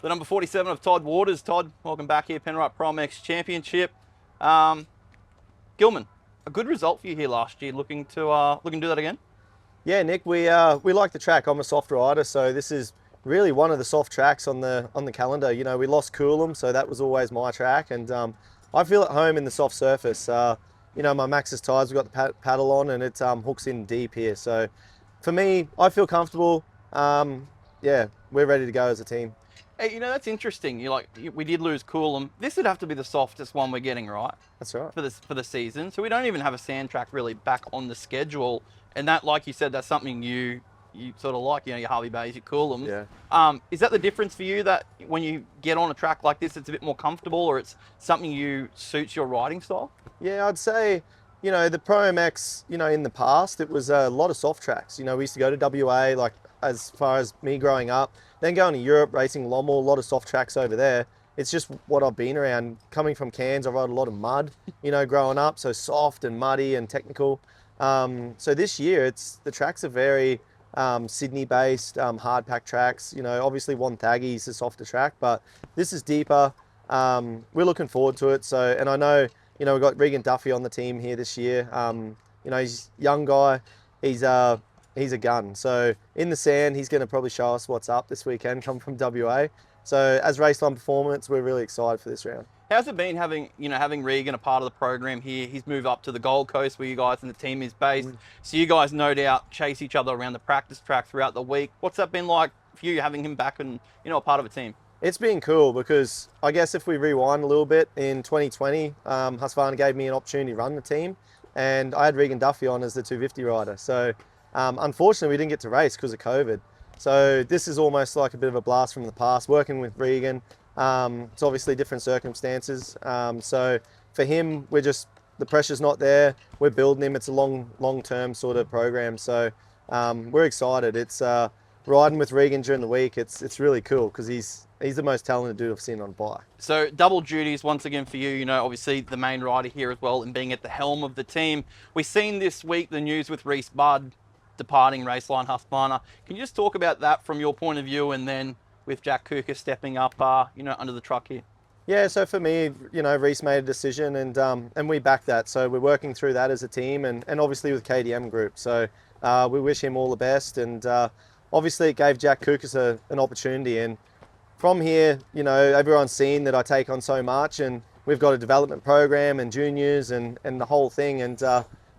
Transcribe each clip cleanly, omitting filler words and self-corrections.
the number 47 of Todd Waters. Todd, welcome back here, Penrite ProMX Championship. Gillman, a good result for you here last year. Looking to do that again? Yeah, Nick, we like the track. I'm a soft rider, so this is really one of the soft tracks on the calendar. You know, we lost Coolum, so that was always my track, and I feel at home in the soft surface. You know, my Maxxis tires, we've got the paddle on, and it hooks in deep here. So for me, I feel comfortable. Yeah, we're ready to go as a team. Hey, you know, that's interesting. We did lose Coolum. This would have to be the softest one we're getting, right? That's right. For the season. So we don't even have a sand track really back on the schedule. And that, like you said, that's something you sort of like, you know, your Harvey Bays, your Coolums. Yeah. Is that the difference for you, that when you get on a track like this, it's a bit more comfortable, or it's something suits your riding style? Yeah, I'd say, you know, the ProMX, you know, in the past, it was a lot of soft tracks. You know, we used to go to WA, like as far as me growing up, then going to Europe, racing Lommel, a lot of soft tracks over there. It's just what I've been around. Coming from Cairns, I rode a lot of mud, you know, growing up, so soft and muddy and technical. So this year, the tracks are very Sydney-based, hard-pack tracks. You know, obviously Wonthaggi is a softer track, but this is deeper. We're looking forward to it. So, and I know, you know, we've got Regan Duffy on the team here this year. You know, he's a young guy. He's a gun. So in the sand, he's going to probably show us what's up this weekend, come from WA. So as Raceline Performance, we're really excited for this round. How's it been having Regan a part of the program here? He's moved up to the Gold Coast where you guys and the team is based. So you guys no doubt chase each other around the practice track throughout the week. What's that been like for you, having him back and, you know, a part of a team? It's been cool because I guess if we rewind a little bit, in 2020, Husqvarna gave me an opportunity to run the team, and I had Regan Duffy on as the 250 rider. So unfortunately, we didn't get to race because of COVID. So this is almost like a bit of a blast from the past, working with Regan. It's obviously different circumstances. So for him, the pressure's not there. We're building him. It's a long-term sort of program. So we're excited. It's riding with Regan during the week. It's really cool because he's the most talented dude I've seen on a bike. So double duties once again for you. You know, obviously the main rider here as well, and being at the helm of the team. We've seen this week the news with Reese Budd departing Raceline Husqvarna. Can you just talk about that from your point of view, and then with Jack Cooker stepping up, you know, under the truck here? Yeah, so for me, you know, Reese made a decision, and we back that. So we're working through that as a team, and obviously with KDM Group. So we wish him all the best, and obviously it gave Jack Cooker an opportunity. And from here, you know, everyone's seen that I take on so much, and we've got a development program and juniors and the whole thing. And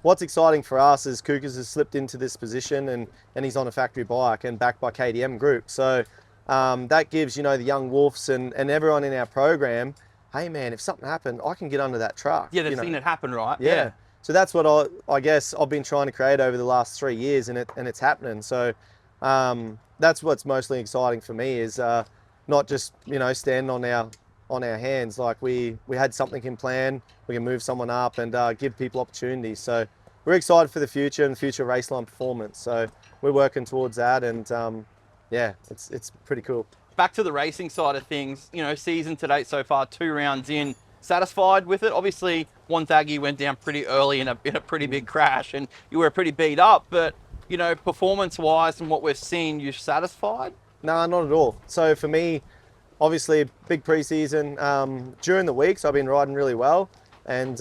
what's exciting for us is Cookers has slipped into this position, and he's on a factory bike and backed by KDM Group. So that gives, you know, the young wolves and everyone in our program, hey man, if something happened, I can get under that truck. Yeah, they've seen it happen, right? Yeah. So that's what I guess I've been trying to create over the last 3 years, and it's happening. So that's what's mostly exciting for me, is not just, you know, standing on our hands. Like we had something in plan. We can move someone up and give people opportunities. So we're excited for the future and the future Raceline Performance. So we're working towards that, and yeah, it's pretty cool. Back to the racing side of things, you know, season to date so far, 2 rounds in, satisfied with it? Obviously, Wonthaggi went down pretty early in a pretty big crash, and you were pretty beat up, but, you know, performance-wise and what we've seen, you're satisfied? No, not at all. So for me, obviously, big preseason. During the weeks, I've been riding really well, and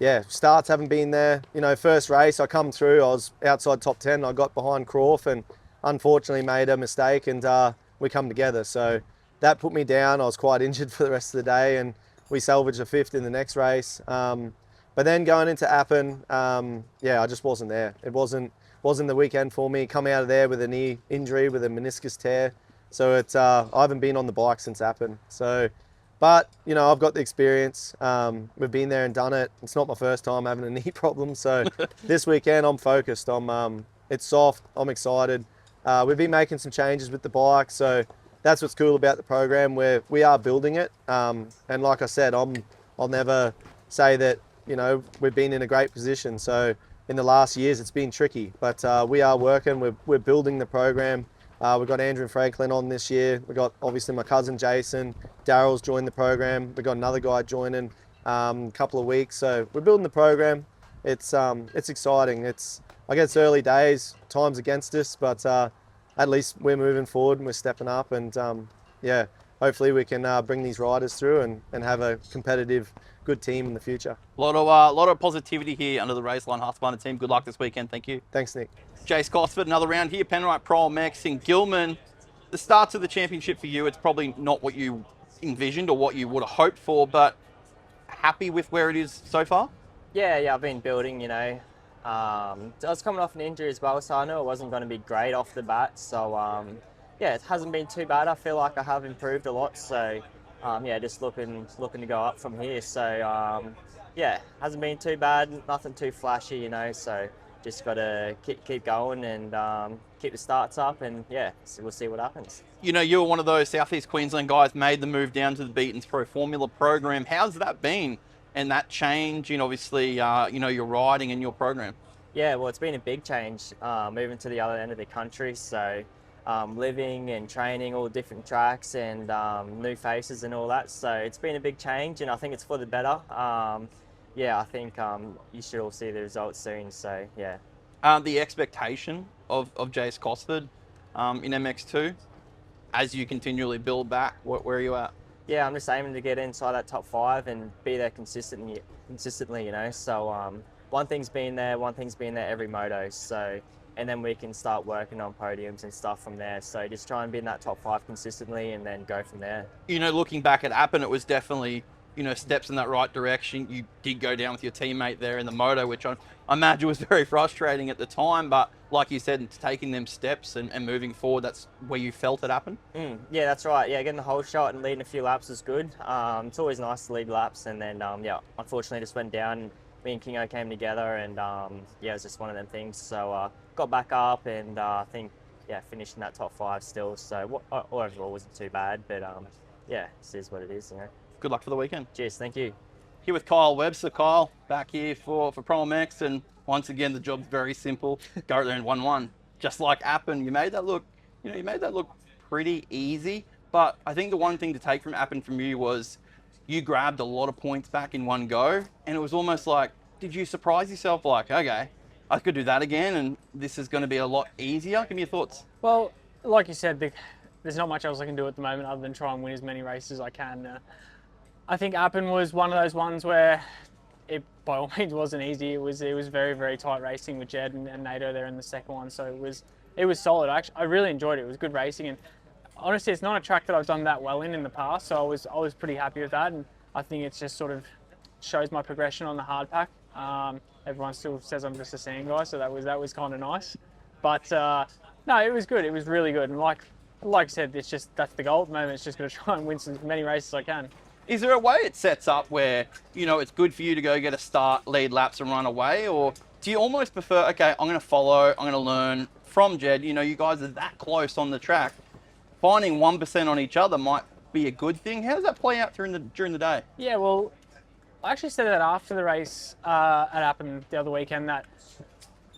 yeah, starts haven't been there. You know, first race, I come through, I was outside top 10, I got behind Crawford, and unfortunately made a mistake, and we come together. So that put me down. I was quite injured for the rest of the day, and we salvaged a 5th in the next race. But then going into Appen, yeah, I just wasn't there. It wasn't the weekend for me. Come out of there with a knee injury, with a meniscus tear. So it's I haven't been on the bike since Appen. So, but you know, I've got the experience. We've been there and done it. It's not my first time having a knee problem. So this weekend I'm focused. It's soft. I'm excited. We've been making some changes with the bike, so that's what's cool about the program, where we are building it. And like I said, I'll never say that, you know, we've been in a great position. So in the last years, it's been tricky, but we are working. We're building the program. We've got Andrew and Franklin on this year. We've got obviously my cousin Jason. Daryl's joined the program. We've got another guy joining a couple of weeks. So we're building the program. It's exciting. I guess early days, time's against us, but at least we're moving forward and we're stepping up, and yeah, hopefully we can bring these riders through and have a competitive, good team in the future. A lot of positivity here under the Raceline Husqvarna team. Good luck this weekend. Thank you. Thanks, Nick. Jayce Cosford, another round here. Penrite ProMX in Gillman. The start of the championship for you, it's probably not what you envisioned or what you would have hoped for, but happy with where it is so far? Yeah, I've been building, I was coming off an injury as well, so I knew it wasn't going to be great off the bat. So, yeah, it hasn't been too bad. I feel like I have improved a lot. So, yeah, just looking to go up from here. So, yeah, hasn't been too bad. Nothing too flashy, So, just got to keep going and keep the starts up, and yeah, so we'll see what happens. You were one of those Southeast Queensland guys, made the move down to the Beaton's Pro Formula program. How's that been? And that change in obviously, your riding and your program? Yeah, well, it's been a big change, moving to the other end of the country. So living and training all different tracks and new faces and all that. So it's been a big change, and I think it's for the better. Yeah, I think you should all see the results soon. So yeah. The expectation of Jayce Cosford in MX2, as you continually build back, where are you at? Yeah, I'm just aiming to get inside that top 5 and be there consistently, So one thing's been there every moto. So, and then we can start working on podiums and stuff from there. So just try and be in that top 5 consistently and then go from there. Looking back at Appen, it was definitely, steps in that right direction. You did go down with your teammate there in the moto, which I imagine was very frustrating at the time. But like you said, it's taking them steps and moving forward, that's where you felt it happen? Yeah, that's right. Yeah, getting the whole shot and leading a few laps was good. It's always nice to lead laps. And then, yeah, unfortunately just went down. Me and Kingo came together and, yeah, it was just one of them things. So got back up and I think, yeah, finished in that top 5 still. So overall wasn't too bad. But, yeah, this is what it is, Good luck for the weekend. Cheers, thank you. Here with Kyle Webster. Kyle, back here for ProMX, and once again the job's very simple. Go there and 1-1. Just like Appen, you made that look pretty easy. But I think the one thing to take from Appen from you was you grabbed a lot of points back in one go, and it was almost like, did you surprise yourself like, okay, I could do that again and this is going to be a lot easier? Give me your thoughts. Well, like you said, there's not much else I can do at the moment other than try and win as many races as I can. I think Appen was one of those ones where it by all means wasn't easy. It was very, very tight racing with Jed and NATO there in the second one, so it was solid. I really enjoyed it. It was good racing, and honestly, it's not a track that I've done that well in the past, so I was pretty happy with that, and I think it just sort of shows my progression on the hard pack. Everyone still says I'm just a sand guy, so that was kind of nice. But no, it was good. It was really good, and like I said, that's the goal at the moment. It's just going to try and win as many races as I can. Is there a way it sets up where, it's good for you to go get a start, lead laps and run away? Or do you almost prefer, okay, I'm going to follow, I'm going to learn from Jed, you guys are that close on the track. Finding 1% on each other might be a good thing. How does that play out during the day? Yeah, well, I actually said that after the race at Appen the other weekend, that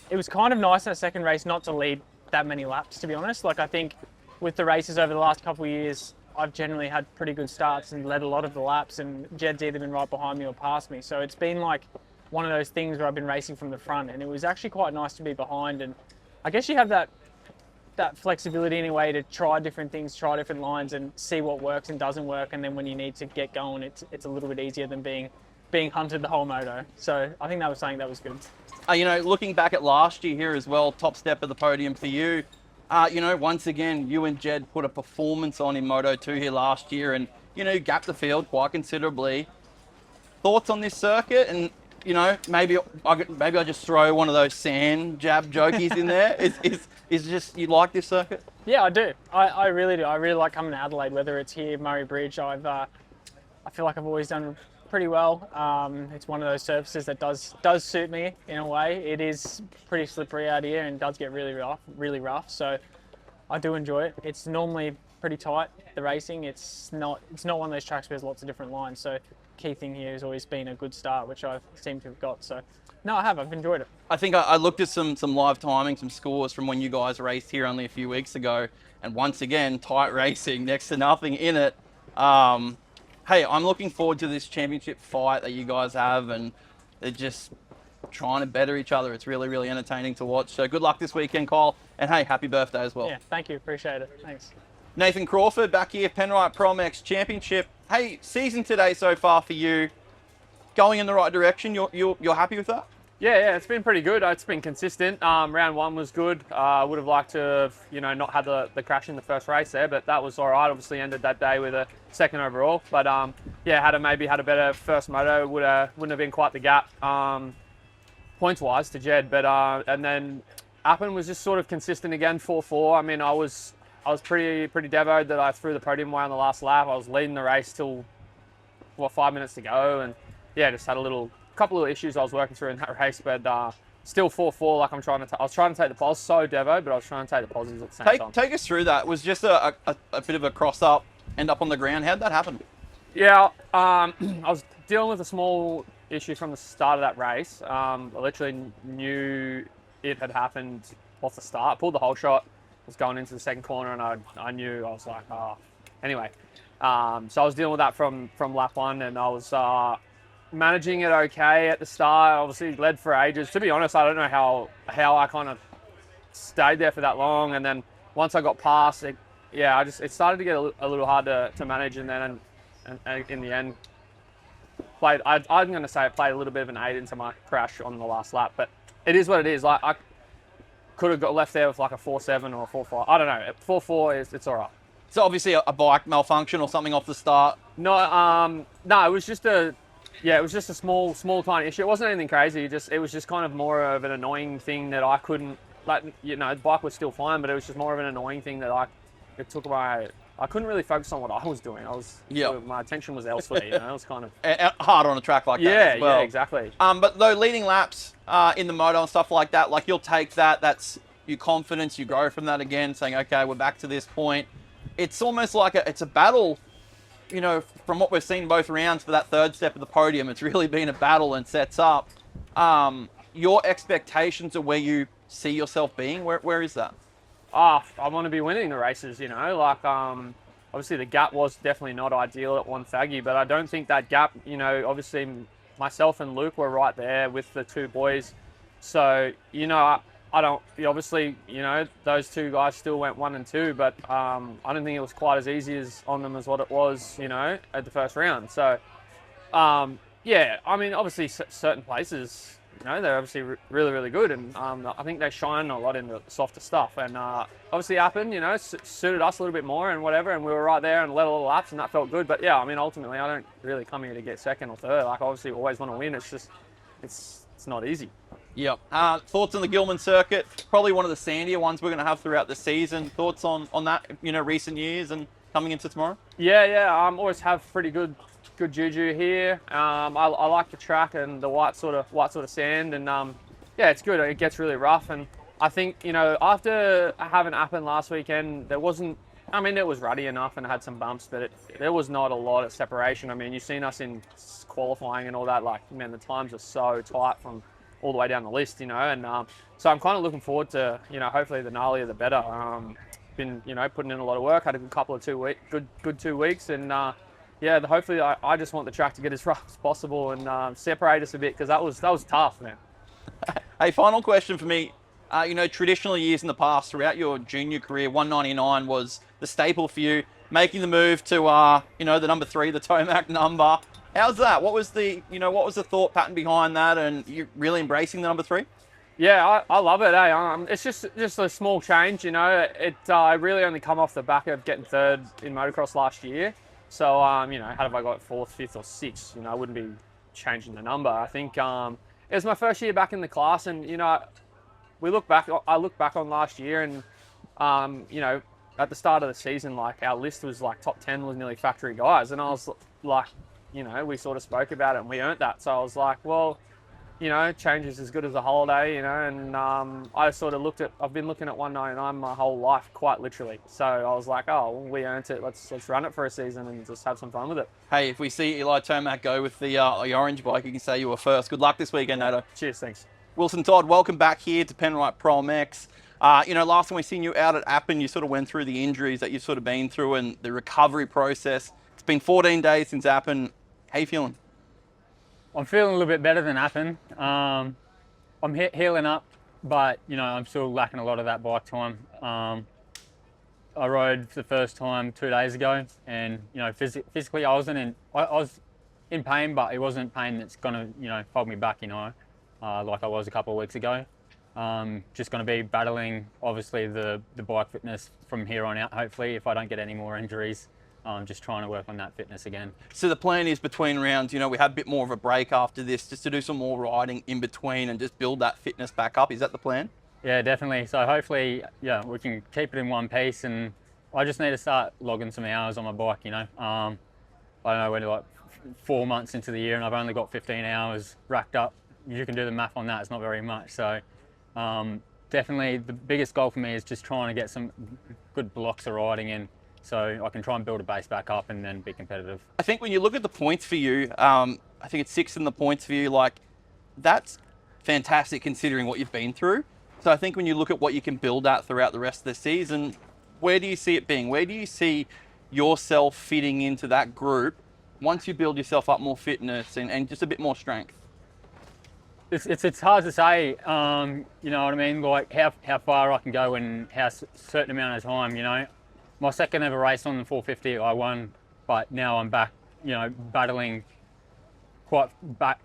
it was kind of nice in the second race not to lead that many laps, to be honest. Like, I think with the races over the last couple of years, I've generally had pretty good starts and led a lot of the laps, and Jed's either been right behind me or past me. So it's been like one of those things where I've been racing from the front, and it was actually quite nice to be behind. And I guess you have that flexibility in a way to try different things, try different lines and see what works and doesn't work. And then when you need to get going, it's a little bit easier than being hunted the whole moto. So I think that was something that was good. Looking back at last year here as well, top step of the podium for you. Once again, you and Jed put a performance on in Moto2 here last year and, gapped the field quite considerably. Thoughts on this circuit? And, maybe I just throw one of those sand jab jokies in there. Is just, you like this circuit? Yeah, I do. I really do. I really like coming to Adelaide, whether it's here, Murray Bridge. I feel like I've always done pretty well. It's one of those surfaces that does suit me in a way. It is pretty slippery out here and does get really rough. So I do enjoy it. It's normally pretty tight, the racing. It's not one of those tracks where there's lots of different lines. So key thing here has always been a good start, which I seem to have got. So no, I've enjoyed it. I think I looked at some live timing, some scores from when you guys raced here only a few weeks ago, and once again, tight racing, next to nothing in it. Hey, I'm looking forward to this championship fight that you guys have, and they're just trying to better each other. It's really, really entertaining to watch. So good luck this weekend, Kyle, and hey, happy birthday as well. Yeah, thank you. Appreciate it. Thanks. Nathan Crawford back here, Penrite ProMX Championship. Hey, season today so far for you, going in the right direction. You're happy with that? Yeah, it's been pretty good. It's been consistent. Round one was good. I would have liked to have, not had the crash in the first race there, but that was all right. Obviously ended that day with a second overall. But had a better first moto, wouldn't have been quite the gap points-wise to Jed. But and then Appen was just sort of consistent again, 4-4. I mean, I was pretty devoed that I threw the podium away on the last lap. I was leading the race till 5 minutes to go, and just had a couple of issues I was working through in that race, but still 4-4. Like I was trying to take the pos, so devo, but I was trying to take the positives at the same time. Take us through that. It was just a bit of a cross up, end up on the ground. How'd that happen? Yeah, I was dealing with a small issue from the start of that race. I literally knew it had happened off the start. Pulled the whole shot, was going into the second corner, and I knew. I was like, oh. Anyway, so I was dealing with that from lap one, and I was managing it okay at the start. Obviously led for ages. To be honest, I don't know how I kind of stayed there for that long. And then once I got past it, it started to get a little hard to manage. And then and in the end, I'm going to say it played a little bit of an aid into my crash on the last lap. But it is what it is. Like I could have got left there with like a 4.7 or a 4.5. I don't know. 4.4 it's all right. So obviously a bike malfunction or something off the start. No, it was just a small tiny issue. It wasn't anything crazy. It was just kind of more of an annoying thing that I couldn't, the bike was still fine, but it was just more of an annoying thing that I couldn't really focus on what I was doing. My attention was elsewhere. It was kind of hard on a track like that as well. Yeah, exactly. But though leading laps in the moto and stuff like that, like you'll take that. That's your confidence. You grow from that again, saying, okay, we're back to this point. It's almost like it's a battle. From what we've seen both rounds for that third step of the podium, it's really been a battle and sets up. Your expectations of where you see yourself being, where is that? I want to be winning the races, obviously the gap was definitely not ideal at Wonthaggi, but I don't think that gap, obviously myself and Luke were right there with the two boys. So, I don't, obviously, those two guys still went 1 and 2, but I don't think it was quite as easy on them as what it was, at the first round. So, I mean, obviously certain places, they're obviously really, really good. And I think they shine a lot in the softer stuff. And obviously Appen, suited us a little bit more and whatever. And we were right there and led all the laps and that felt good. But yeah, I mean, ultimately, I don't really come here to get second or third. Like, obviously, we always want to win. It's just, it's not easy. Yep. Thoughts on the Gillman circuit? Probably one of the sandier ones we're going to have throughout the season. Thoughts on that, recent years and coming into tomorrow? Yeah. Always have pretty good juju here. I like the track and the white sort of sand, and it's good. It gets really rough, and I think after having Appen last weekend, there wasn't. I mean, it was ruddy enough and had some bumps, but there was not a lot of separation. I mean, you've seen us in qualifying and all that. Like, man, the times are so tight from all the way down the list, and so I'm kind of looking forward to, hopefully the gnarlier the better. Been, putting in a lot of work, had a good couple of 2 weeks, and hopefully I just want the track to get as rough as possible and separate us a bit, because that was tough, man. Hey, final question for me. Traditional years in the past, throughout your junior career, 199 was the staple for you. Making the move to, the number 3, the Tomac number. How's that? What was the thought pattern behind that, and you really embracing the number 3? Yeah, I love it. It's just a small change. I really only come off the back of getting third in motocross last year. So, had I got 4th, 5th, or 6th, I wouldn't be changing the number. I think it was my first year back in the class, and I look back on last year, and at the start of the season, like, our list was like top 10 was nearly factory guys, and I was like, we sort of spoke about it and we earned that. So I was like, well, change is as good as a holiday, and I sort of I've been looking at 199 my whole life, quite literally. So I was like, oh, well, we earned it. Let's run it for a season and just have some fun with it. Hey, if we see Eli Tomac go with the orange bike, you can say you were first. Good luck this weekend, Nato. Cheers, thanks. Wilson Todd, welcome back here to Penrite ProMX. Last time we seen you out at Appen, you sort of went through the injuries that you've sort of been through and the recovery process. It's been 14 days since Appen. How you feeling? I'm feeling a little bit better than Appen. I'm healing up, but I'm still lacking a lot of that bike time. I rode for the first time 2 days ago, and physically I was in pain, but it wasn't pain that's gonna hold me back, like I was a couple of weeks ago. Just going to be battling, obviously, the bike fitness from here on out, hopefully, if I don't get any more injuries. Just trying to work on that fitness again. So the plan is between rounds, we have a bit more of a break after this, just to do some more riding in between and just build that fitness back up. Is that the plan? Yeah, definitely. So hopefully, we can keep it in one piece, and I just need to start logging some hours on my bike, I don't know, we're like 4 months into the year and I've only got 15 hours racked up. You can do the math on that, it's not very much. So definitely the biggest goal for me is just trying to get some good blocks of riding in, so I can try and build a base back up and then be competitive. I think when you look at the points for you, I think it's 6th in the points for you. Like, that's fantastic considering what you've been through. So I think when you look at what you can build at throughout the rest of the season, where do you see it being? Where do you see yourself fitting into that group once you build yourself up more fitness and just a bit more strength? It's hard to say, you know what I mean? Like how far I can go in how certain amount of time, My second ever race on the 450, I won, but now I'm back, battling quite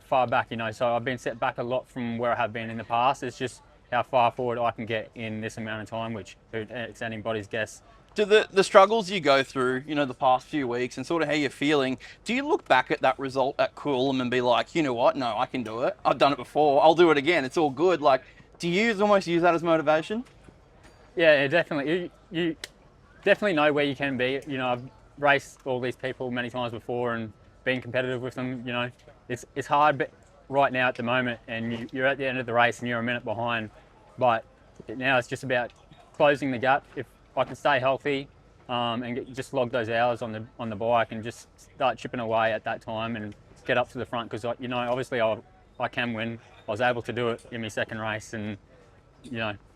far back, So I've been set back a lot from where I have been in the past. It's just how far forward I can get in this amount of time, which it's anybody's guess. Do the struggles you go through, the past few weeks and sort of how you're feeling, do you look back at that result at Coolum and be like, you know what, no, I can do it. I've done it before. I'll do it again. It's all good. Like, do you almost use that as motivation? Yeah, definitely. You definitely know where you can be. I've raced all these people many times before and been competitive with them. It's hard, but right now at the moment, and you're at the end of the race and you're a minute behind. But now it's just about closing the gap. If I can stay healthy and just log those hours on the bike and just start chipping away at that time and get up to the front, because obviously I can win. I was able to do it in my second race, and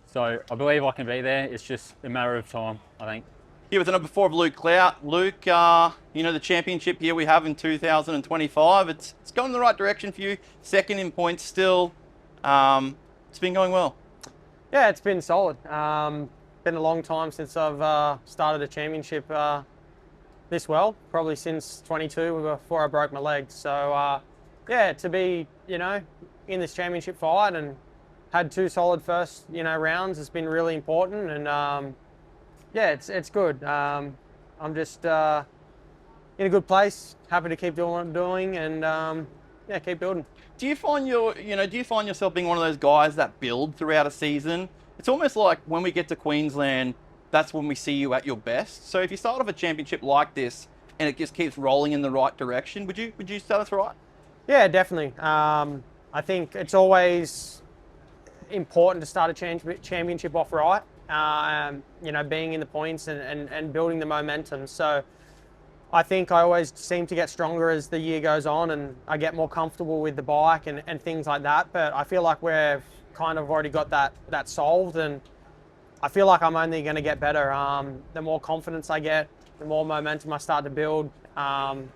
so I believe I can be there. It's just a matter of time, I think. Here with the number 4 of Luke Clout. Luke, the championship year we have in 2025, it's going in the right direction for you. Second in points still. It's been going well. Yeah, it's been solid. Been a long time since I've started a championship this well, probably since 22 before I broke my leg. So yeah, to be in this championship fight and had 2 solid first rounds has been really important, and yeah, it's good. I'm just in a good place, happy to keep doing what I'm doing, and yeah, keep building. Do you find yourself being one of those guys that build throughout a season? It's almost like when we get to Queensland, that's when we see you at your best. So if you start off a championship like this and it just keeps rolling in the right direction, would you say that's right? Yeah, definitely. I think it's always important to start a championship off right. Being in the points and building the momentum. So I think I always seem to get stronger as the year goes on, and I get more comfortable with the bike and things like that. But I feel like we've kind of already got that solved, and I feel like I'm only going to get better. The more confidence I get, the more momentum I start to build, and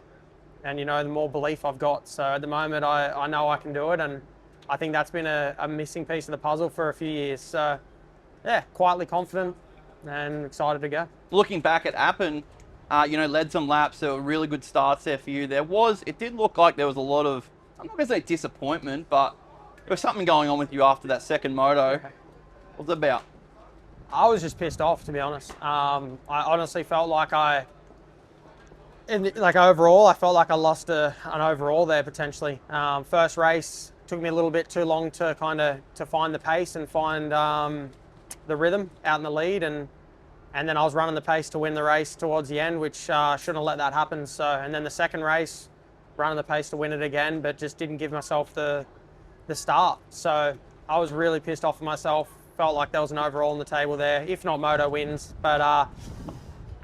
the more belief I've got. So at the moment, I know I can do it, and I think that's been a missing piece of the puzzle for a few years. So yeah, quietly confident and excited to go. Looking back at Appen, led some laps. There were really good starts there for you. It did look like there was a lot of, I'm not going to say disappointment, but there was something going on with you after that second moto. What was it about? I was just pissed off, to be honest. I honestly felt like overall, I felt like I lost an overall there potentially. First race took me a little bit too long to find the pace and find the rhythm out in the lead, and then I was running the pace to win the race towards the end, which shouldn't have let that happen. So, and then the second race, running the pace to win it again, but just didn't give myself the start. So I was really pissed off with myself. Felt like there was an overall on the table there, if not moto wins. But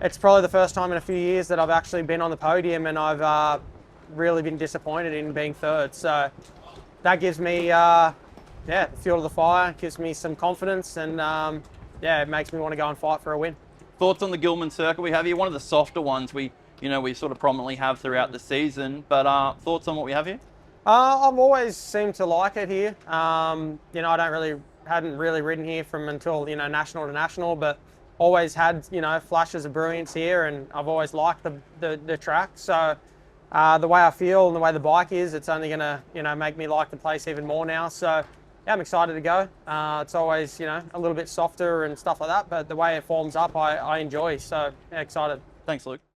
it's probably the first time in a few years that I've actually been on the podium, and I've really been disappointed in being third. So that gives me fuel to the fire, gives me some confidence, and it makes me want to go and fight for a win. Thoughts on the Gillman circuit we have here? One of the softer ones we sort of prominently have throughout the season, but thoughts on what we have here? I've always seemed to like it here. I hadn't really ridden here from until national to national, but always had, you know, flashes of brilliance here, and I've always liked the track. So the way I feel and the way the bike is, it's only gonna, you know, make me like the place even more now. So yeah, I'm excited to go. It's always, you know, a little bit softer and stuff like that, but the way it forms up, I enjoy. So yeah, excited. Thanks, Luke.